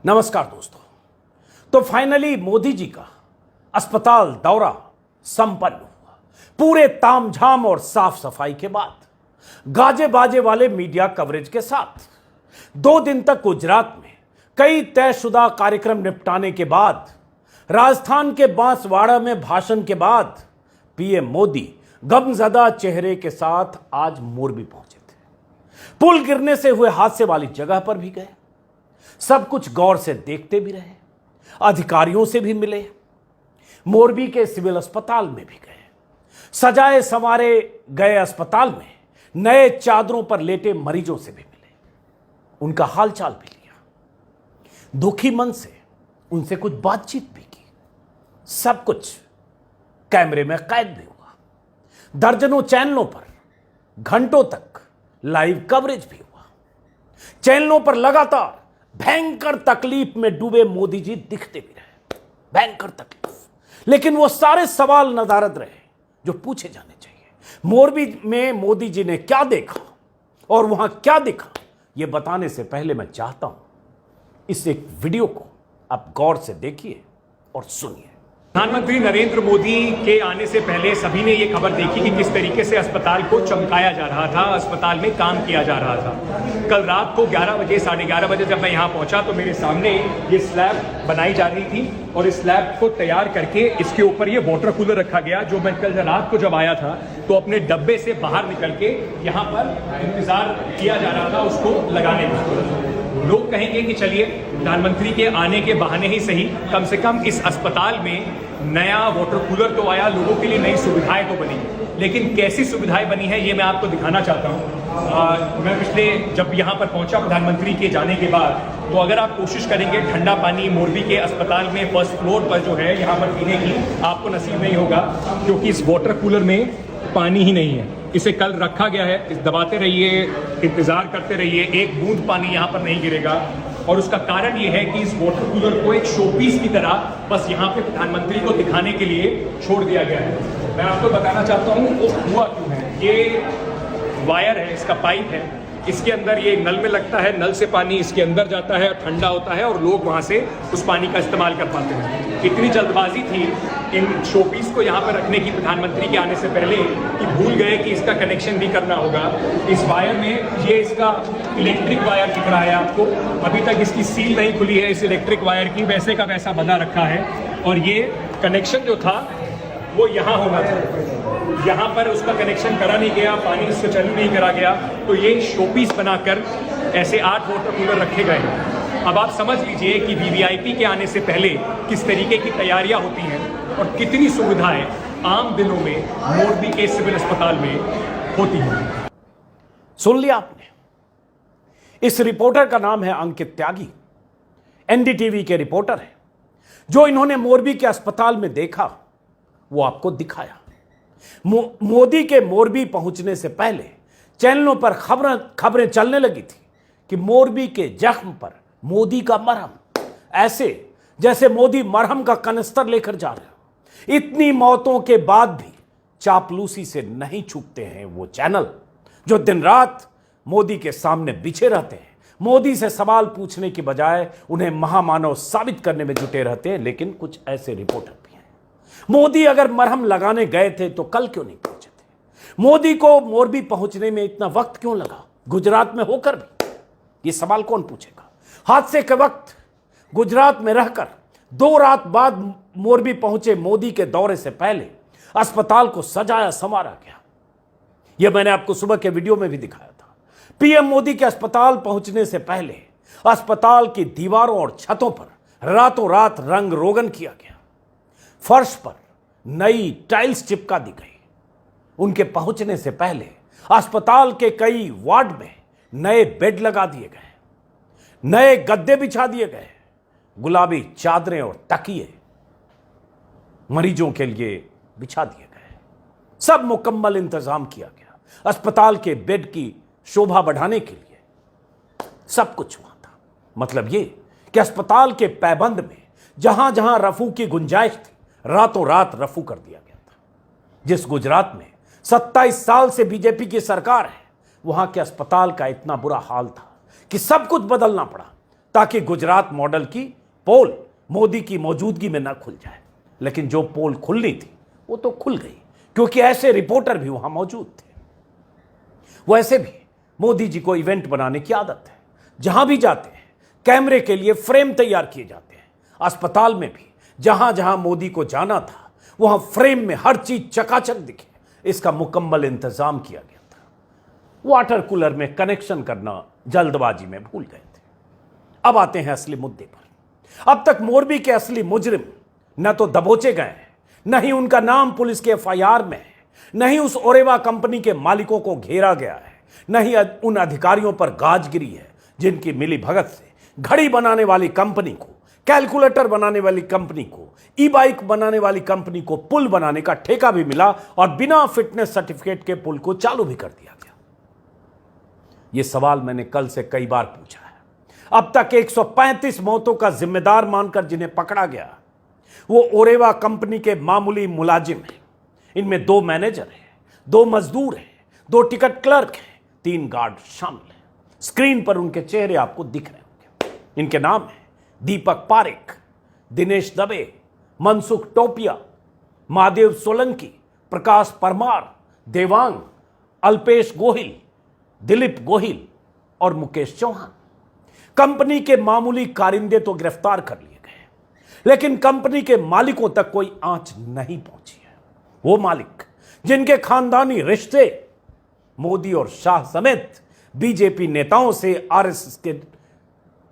नमस्कार दोस्तों। तो फाइनली मोदी जी का अस्पताल दौरा संपन्न हुआ। पूरे तामझाम और साफ सफाई के बाद गाजे बाजे वाले मीडिया कवरेज के साथ 2 दिन तक गुजरात में कई तयशुदा कार्यक्रम निपटाने के बाद राजस्थान के बांसवाड़ा में भाषण के बाद पीएम मोदी गमजदा चेहरे के साथ आज मोरबी पहुंचे थे। पुल गिरने से हुए हादसे वाली जगह पर भी गए, सब कुछ गौर से देखते भी रहे, अधिकारियों से भी मिले, मोरबी के सिविल अस्पताल में भी गए, सजाए संवारे गए अस्पताल में नए चादरों पर लेटे मरीजों से भी मिले, उनका हालचाल भी लिया, दुखी मन से उनसे कुछ बातचीत भी की। सब कुछ कैमरे में कैद भी हुआ। दर्जनों चैनलों पर घंटों तक लाइव कवरेज भी हुआ। चैनलों पर लगातार भयंकर तकलीफ में डूबे मोदी जी दिखते भी रहे, भयंकर तकलीफ। लेकिन वो सारे सवाल नदारद रहे जो पूछे जाने चाहिए। मोरबी में मोदी जी ने क्या देखा और वहां क्या दिखा, ये बताने से पहले मैं चाहता हूं इस एक वीडियो को आप गौर से देखिए और सुनिए। प्रधानमंत्री नरेंद्र मोदी के आने से पहले सभी ने ये खबर देखी कि किस तरीके से अस्पताल को चमकाया जा रहा था, अस्पताल में काम किया जा रहा था। कल रात को 11 बजे, 11:30 बजे जब मैं यहाँ पहुँचा तो मेरे सामने ये स्लैब बनाई जा रही थी और इस स्लैब को तैयार करके इसके ऊपर ये वाटर कूलर रखा गया, जो मैं कल रात को जब आया था तो अपने डब्बे से बाहर निकल के यहाँ पर इंतजार किया जा रहा था उसको लगाने का। लोग कहेंगे कि चलिए प्रधानमंत्री के आने के बहाने ही सही, कम से कम इस अस्पताल में नया वाटर कूलर तो आया, लोगों के लिए नई सुविधाएं तो बनी। लेकिन कैसी सुविधाएं बनी है ये मैं आपको दिखाना चाहता हूं। मैं पिछले जब यहाँ पर पहुंचा प्रधानमंत्री के जाने के बाद, तो अगर आप कोशिश करेंगे ठंडा पानी मोरबी के अस्पताल में फर्स्ट फ्लोर पर जो है यहाँ पर पीने की, आपको नसीब नहीं होगा, क्योंकि इस वाटर कूलर में पानी ही नहीं है। इसे कल रखा गया है, इस दबाते रहिए, इंतजार करते रहिए, एक बूंद पानी यहाँ पर नहीं गिरेगा। और उसका कारण ये है कि इस वाटर कूलर को एक शोपीस की तरह बस यहाँ पे प्रधानमंत्री को दिखाने के लिए छोड़ दिया गया है। मैं आपको बताना चाहता हूँ वो हुआ क्यों है। ये वायर है, इसका पाइप है, इसके अंदर ये नल में लगता है, नल से पानी इसके अंदर जाता है, ठंडा होता है और लोग वहाँ से उस पानी का इस्तेमाल कर पाते हैं। इतनी जल्दबाजी थी इन शोपीस को यहाँ पर रखने की प्रधानमंत्री के आने से पहले कि भूल गए कि इसका कनेक्शन भी करना होगा। इस वायर में ये इसका इलेक्ट्रिक वायर दिख रहा है आपको, अभी तक इसकी सील नहीं खुली है इस इलेक्ट्रिक वायर की, वैसे का वैसा बना रखा है। और ये कनेक्शन जो था वो यहाँ होना था, यहाँ पर उसका कनेक्शन करा नहीं गया, पानी उससे चालू नहीं करा गया, तो ये शोपीस बनाकर ऐसे 8 वाटर कूलर रखे गए। अब आप समझ लीजिए कि वीवीआईपी के आने से पहले किस तरीके की तैयारियां होती हैं और कितनी सुविधाएं आम दिनों में मोरबी के सिविल अस्पताल में होती हैं। सुन लिया आपने। इस रिपोर्टर का नाम है अंकित त्यागी, एनडीटीवी के रिपोर्टर है। जो इन्होंने मोरबी के अस्पताल में देखा वो आपको दिखाया। मोदी के मोरबी पहुंचने से पहले चैनलों पर खबरें चलने लगी थी कि मोरबी के जख्म पर मोदी का मरहम, ऐसे जैसे मोदी मरहम का कनस्तर लेकर जा रहे हो। इतनी मौतों के बाद भी चापलूसी से नहीं छूटते हैं वो चैनल जो दिन रात मोदी के सामने बिछे रहते हैं, मोदी से सवाल पूछने की बजाय उन्हें महामानव साबित करने में जुटे रहते हैं। लेकिन कुछ ऐसे रिपोर्टर भी हैं। मोदी अगर मरहम लगाने गए थे तो कल क्यों नहीं पहुंचे थे? मोदी को मोरबी पहुंचने में इतना वक्त क्यों लगा, गुजरात में होकर भी? ये सवाल कौन पूछेगा? हादसे के वक्त गुजरात में रहकर 2 रात बाद मोरबी पहुंचे मोदी के दौरे से पहले अस्पताल को सजाया संवारा गया। यह मैंने आपको सुबह के वीडियो में भी दिखाया था। पीएम मोदी के अस्पताल पहुंचने से पहले अस्पताल की दीवारों और छतों पर रातों रात रंग रोगन किया गया। फर्श पर नई टाइल्स चिपका दी गई। उनके पहुंचने से पहले अस्पताल के कई वार्ड में नए बेड लगा दिए गए, नए गद्दे बिछा दिए गए, गुलाबी चादरें और तकिए मरीजों के लिए बिछा दिए गए। सब मुकम्मल इंतजाम किया गया अस्पताल के बेड की शोभा बढ़ाने के लिए। सब कुछ वहां था। मतलब ये कि अस्पताल के पैबंद में जहां जहां रफू की गुंजाइश थी, रातों रात रफू कर दिया गया था। जिस गुजरात में 27 साल से बीजेपी की सरकार है, वहां के अस्पताल का इतना बुरा हाल था कि सब कुछ बदलना पड़ा ताकि गुजरात मॉडल की पोल मोदी की मौजूदगी में न खुल जाए। लेकिन जो पोल खुलनी थी वो तो खुल गई, क्योंकि ऐसे रिपोर्टर भी वहां मौजूद थे। वैसे भी मोदी जी को इवेंट बनाने की आदत है। जहां भी जाते हैं कैमरे के लिए फ्रेम तैयार किए जाते हैं। अस्पताल में भी जहां जहां मोदी को जाना था वहां फ्रेम में हर चीज चकाचक दिखे, इसका मुकम्मल इंतजाम किया गया था। वाटर कूलर में कनेक्शन करना जल्दबाजी में भूल गए थे। अब आते हैं असली मुद्दे पर। अब तक मोरबी के असली मुजरिम न तो दबोचे गए हैं, न ही उनका नाम पुलिस के एफआईआर में है, न ही उस ओरेवा कंपनी के मालिकों को घेरा गया है, न ही उन अधिकारियों पर गाज गिरी है जिनकी मिली भगत से घड़ी बनाने वाली कंपनी को, कैलकुलेटर बनाने वाली कंपनी को, ई बाइक बनाने वाली कंपनी को पुल बनाने का ठेका भी मिला और बिना फिटनेस सर्टिफिकेट के पुल को चालू भी कर दिया गया। यह सवाल मैंने कल से कई बार पूछा है। अब तक 135 मौतों का जिम्मेदार मानकर जिन्हें पकड़ा गया वो ओरेवा कंपनी के मामूली मुलाजिम हैं। इनमें 2 मैनेजर हैं, 2 मजदूर हैं, 2 टिकट क्लर्क हैं, 3 गार्ड शामिल हैं। स्क्रीन पर उनके चेहरे आपको दिख रहे होंगे। इनके नाम हैं दीपक पारेख, दिनेश दबे, मनसुख टोपिया, महादेव सोलंकी, प्रकाश परमार, देवांग, अल्पेश गोहिल, दिलीप गोहिल और मुकेश चौहान। कंपनी के मामूली कारिंदे तो गिरफ्तार कर लिए गए, लेकिन कंपनी के मालिकों तक कोई आंच नहीं पहुंची है। वो मालिक जिनके खानदानी रिश्ते मोदी और शाह समेत बीजेपी नेताओं से, आरएसएस के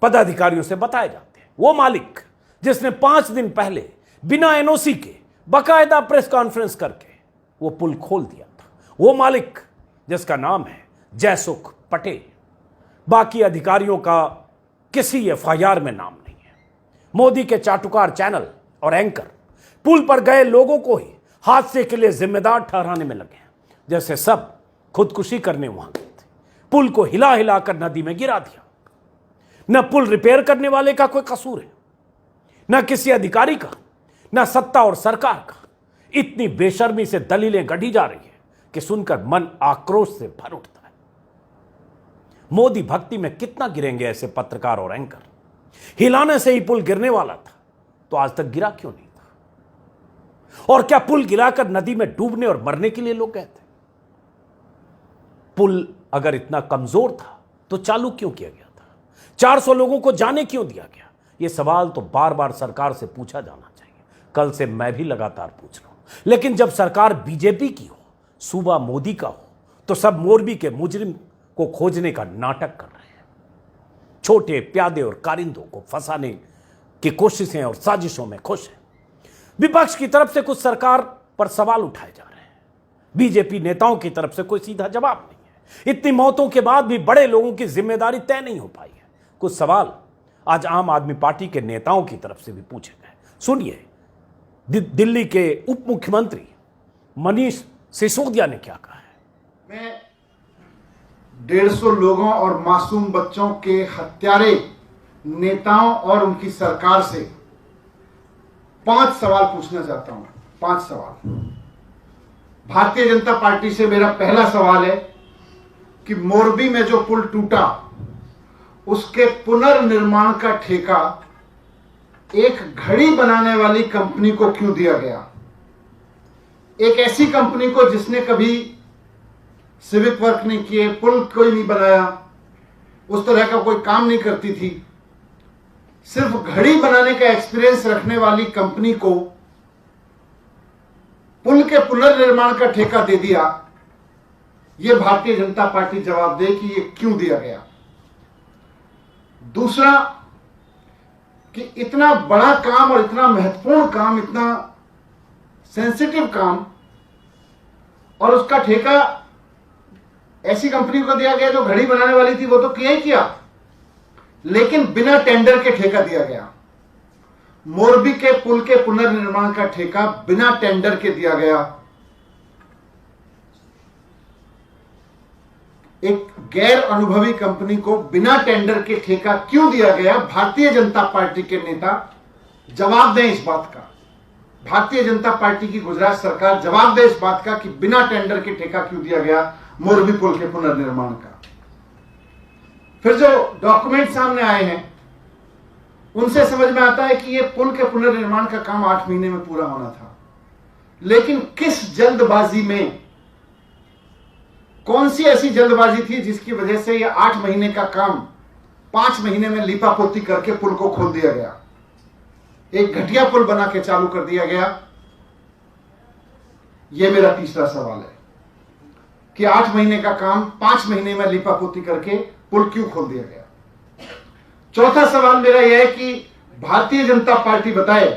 पदाधिकारियों से बताए जाते हैं। वो मालिक जिसने 5 दिन पहले बिना एनओसी के बाकायदा प्रेस कॉन्फ्रेंस करके वो पुल खोल दिया था। वो मालिक जिसका नाम है जयसुख पटेल। बाकी अधिकारियों का किसी एफआईआर में नाम नहीं है। मोदी के चाटुकार चैनल और एंकर पुल पर गए लोगों को ही हादसे के लिए जिम्मेदार ठहराने में लगे हैं, जैसे सब खुदकुशी करने वहां गए थे। पुल को हिला हिलाकर नदी में गिरा दिया। न पुल रिपेयर करने वाले का कोई कसूर है, न किसी अधिकारी का, न सत्ता और सरकार का। इतनी बेशर्मी से दलीलें गढ़ी जा रही है कि सुनकर मन आक्रोश से भर उठता है। मोदी भक्ति में कितना गिरेंगे ऐसे पत्रकार और एंकर। हिलाने से ही पुल गिरने वाला था तो आज तक गिरा क्यों नहीं था? और क्या पुल गिराकर नदी में डूबने और मरने के लिए लोग गए थे? पुल अगर इतना कमजोर था तो चालू क्यों किया गया था? 400 लोगों को जाने क्यों दिया गया? यह सवाल तो बार बार सरकार से पूछा जाना चाहिए। कल से मैं भी लगातार पूछ रहा हूं। लेकिन जब सरकार बीजेपी की हो, सूबा मोदी का हो, तो सब मोरबी के मुजरिम को खोजने का नाटक कर रहे हैं। छोटे प्यादे और कारिंदों को फंसाने की कोशिशें और साजिशों में खुश हैं। विपक्ष की तरफ से कुछ सरकार पर सवाल उठाए जा रहे हैं। बीजेपी नेताओं की तरफ से कोई सीधा जवाब नहीं है। इतनी मौतों के बाद भी बड़े लोगों की जिम्मेदारी तय नहीं हो पाई है। कुछ सवाल आज आम आदमी पार्टी के नेताओं की तरफ से भी पूछे गए। सुनिए दिल्ली के उप मुख्यमंत्री मनीष सिसोदिया ने क्या कहा है। मैं 150 लोगों और मासूम बच्चों के हत्यारे नेताओं और उनकी सरकार से 5 सवाल पूछना चाहता हूं। 5 सवाल। भारतीय जनता पार्टी से मेरा पहला सवाल है कि मोरबी में जो पुल टूटा उसके पुनर्निर्माण का ठेका एक घड़ी बनाने वाली कंपनी को क्यों दिया गया? एक ऐसी कंपनी को जिसने कभी सिविक वर्क नहीं किए, पुल कोई नहीं बनाया, उस तरह का कोई काम नहीं करती थी, सिर्फ घड़ी बनाने का एक्सपीरियंस रखने वाली कंपनी को पुल के पुनर्निर्माण का ठेका दे दिया। यह भारतीय जनता पार्टी जवाब दे कि यह क्यों दिया गया। दूसरा कि इतना बड़ा काम और इतना महत्वपूर्ण काम, इतना सेंसिटिव काम, और उसका ठेका ऐसी कंपनी को दिया गया जो घड़ी बनाने वाली थी, वो तो किया ही किया, लेकिन बिना टेंडर के ठेका दिया गया। मोरबी के पुल के पुनर्निर्माण का ठेका बिना टेंडर के दिया गया। एक गैर अनुभवी कंपनी को बिना टेंडर के ठेका क्यों दिया गया? भारतीय जनता पार्टी के नेता जवाब दें इस बात का। भारतीय जनता पार्टी की गुजरात सरकार जवाब दे इस बात का कि बिना टेंडर के ठेका क्यों दिया गया मोरबी पुल के पुनर्निर्माण का। फिर जो डॉक्यूमेंट सामने आए हैं उनसे समझ में आता है कि ये पुल के पुनर्निर्माण का काम 8 महीने में पूरा होना था। लेकिन किस जल्दबाजी में, कौन सी ऐसी जल्दबाजी थी जिसकी वजह से ये 8 महीने का काम 5 महीने में लीपापोती करके पुल को खोल दिया गया, एक घटिया पुल बना के चालू कर दिया गया। यह मेरा तीसरा सवाल है कि 8 महीने का काम 5 महीने में लीपापोती करके पुल क्यों खोल दिया गया। चौथा सवाल मेरा यह है कि भारतीय जनता पार्टी बताए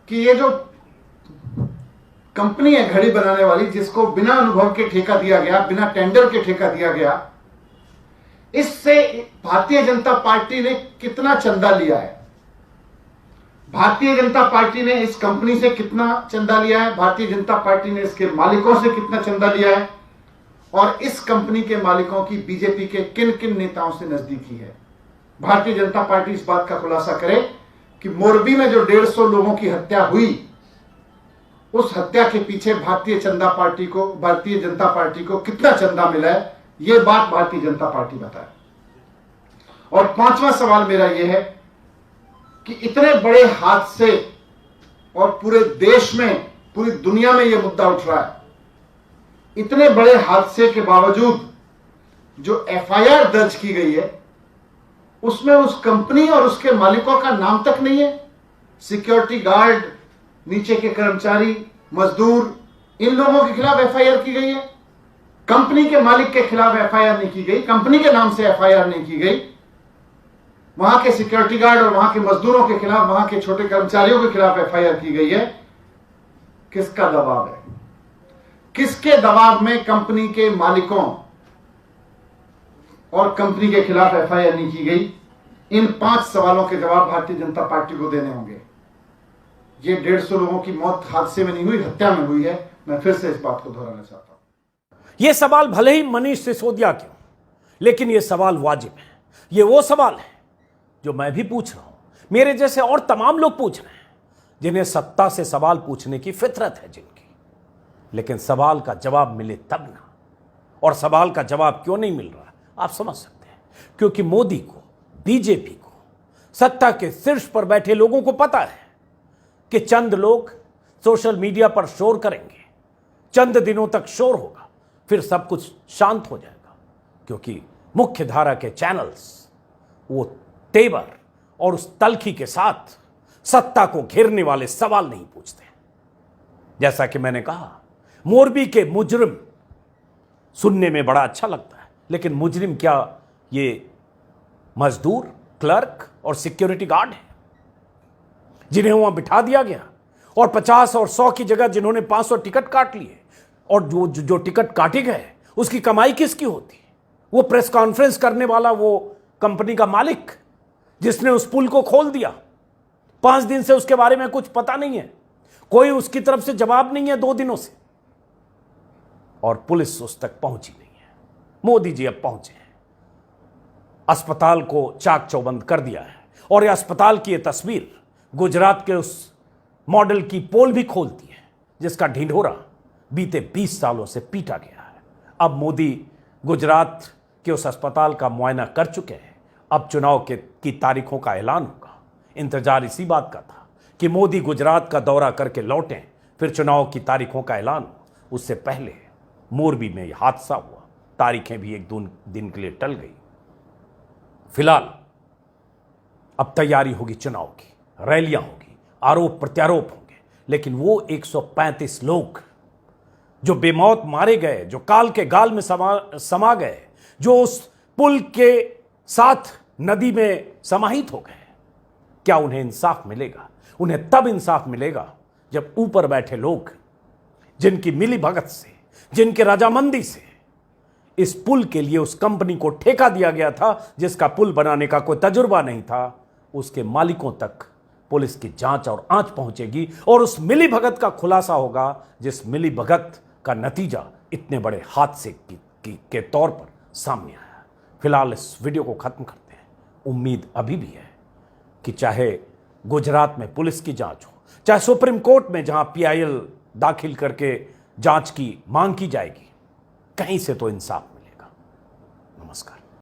कि ये जो कंपनी है घड़ी बनाने वाली, जिसको बिना अनुभव के ठेका दिया गया, बिना टेंडर के ठेका दिया गया, इससे भारतीय जनता पार्टी ने कितना चंदा लिया है, भारतीय जनता पार्टी ने इस कंपनी से कितना चंदा लिया है, भारतीय जनता पार्टी ने इसके मालिकों से कितना चंदा लिया है, और इस कंपनी के मालिकों की बीजेपी के किन किन नेताओं से नजदीकी है। भारतीय जनता पार्टी इस बात का खुलासा करे कि मोरबी में जो 150 लोगों की हत्या हुई, उस हत्या के पीछे भारतीय जनता पार्टी को कितना चंदा मिला है, यह बात भारतीय जनता पार्टी बताए। और पांचवा सवाल मेरा यह है कि इतने बड़े हादसे और पूरे देश में, पूरी दुनिया में यह मुद्दा उठ रहा है, इतने बड़े हादसे के बावजूद जो एफआईआर दर्ज की गई है उसमें उस कंपनी और उसके मालिकों का नाम तक नहीं है। सिक्योरिटी गार्ड, नीचे के कर्मचारी, मजदूर, इन लोगों के खिलाफ एफआईआर की गई है, कंपनी के मालिक के खिलाफ एफआईआर नहीं की गई, कंपनी के नाम से एफआईआर नहीं की गई। वहां के सिक्योरिटी गार्ड और वहां के मजदूरों के खिलाफ, वहां के छोटे कर्मचारियों के खिलाफ एफआईआर की गई है। किसका दबाव है? किसके दबाव में कंपनी के मालिकों और कंपनी के खिलाफ एफआईआर नहीं की गई? इन 5 सवालों के जवाब भारतीय जनता पार्टी को देने होंगे। ये 150 लोगों की मौत हादसे में नहीं हुई, हत्या में हुई है। मैं फिर से इस बात को दोहराना चाहता हूं। यह सवाल भले ही मनीष सिसोदिया के हो, लेकिन यह सवाल वाजिब है। यह वो सवाल है जो मैं भी पूछ रहा हूं, मेरे जैसे और तमाम लोग पूछ रहे हैं, जिन्हें सत्ता से सवाल पूछने की फितरत है जिनकी। लेकिन सवाल का जवाब मिले तब ना। और सवाल का जवाब क्यों नहीं मिल रहा आप समझ सकते हैं, क्योंकि मोदी को, बीजेपी को, सत्ता के शीर्ष पर बैठे लोगों को पता है कि चंद लोग सोशल मीडिया पर शोर करेंगे, चंद दिनों तक शोर होगा, फिर सब कुछ शांत हो जाएगा, क्योंकि मुख्य धारा के चैनल्स वो तेवर और उस तलखी के साथ सत्ता को घेरने वाले सवाल नहीं पूछते। जैसा कि मैंने कहा, मोरबी के मुजरिम सुनने में बड़ा अच्छा लगता है, लेकिन मुजरिम क्या ये मजदूर, क्लर्क और सिक्योरिटी गार्ड है जिन्हें वहां बिठा दिया गया, और 50 और 100 की जगह जिन्होंने 500 टिकट काट लिए, और जो टिकट काटे गए उसकी कमाई किसकी होती? वो प्रेस कॉन्फ्रेंस करने वाला वो कंपनी का मालिक जिसने उस पुल को खोल दिया। 5 दिन से उसके बारे में कुछ पता नहीं है, कोई उसकी तरफ से जवाब नहीं है 2 दिनों से, और पुलिस उस तक पहुंची नहीं है। मोदी जी अब पहुंचे हैं, अस्पताल को चाक चौबंद कर दिया है, और यह अस्पताल की यह तस्वीर गुजरात के उस मॉडल की पोल भी खोलती है जिसका ढिंढोरा बीते 20 सालों से पीटा गया है। अब मोदी गुजरात के उस अस्पताल का मुआयना कर चुके हैं। अब चुनाव की तारीखों का ऐलान होगा। इंतजार इसी बात का था कि मोदी गुजरात का दौरा करके लौटें, फिर चुनाव की तारीखों का ऐलान हो। उससे पहले मोरबी में यह हादसा हुआ, तारीखें भी 1-2 दिन के लिए टल गई। फिलहाल अब तैयारी होगी चुनाव की, रैलियां होगी, आरोप प्रत्यारोप होंगे, लेकिन वो 135 लोग जो बेमौत मारे गए, जो काल के गाल में समा गए, जो उस पुल के साथ नदी में समाहित हो गए, क्या उन्हें इंसाफ मिलेगा? उन्हें तब इंसाफ मिलेगा जब ऊपर बैठे लोग, जिनकी मिली भगत से, जिनके रजामंदी से इस पुल के लिए उस कंपनी को ठेका दिया गया था, जिसका पुल बनाने का कोई तजुर्बा नहीं था, उसके मालिकों तक पुलिस की जांच और आंच पहुंचेगी, और उस मिली भगत का खुलासा होगा, जिस मिली भगत का नतीजा इतने बड़े हादसे के तौर पर सामने आया। फिलहाल इस वीडियो को खत्म करते हैं। उम्मीद अभी भी है कि चाहे गुजरात में पुलिस की जांच हो, चाहे सुप्रीम कोर्ट में जहां PIL दाखिल करके जांच की मांग की जाएगी, कहीं से तो इंसाफ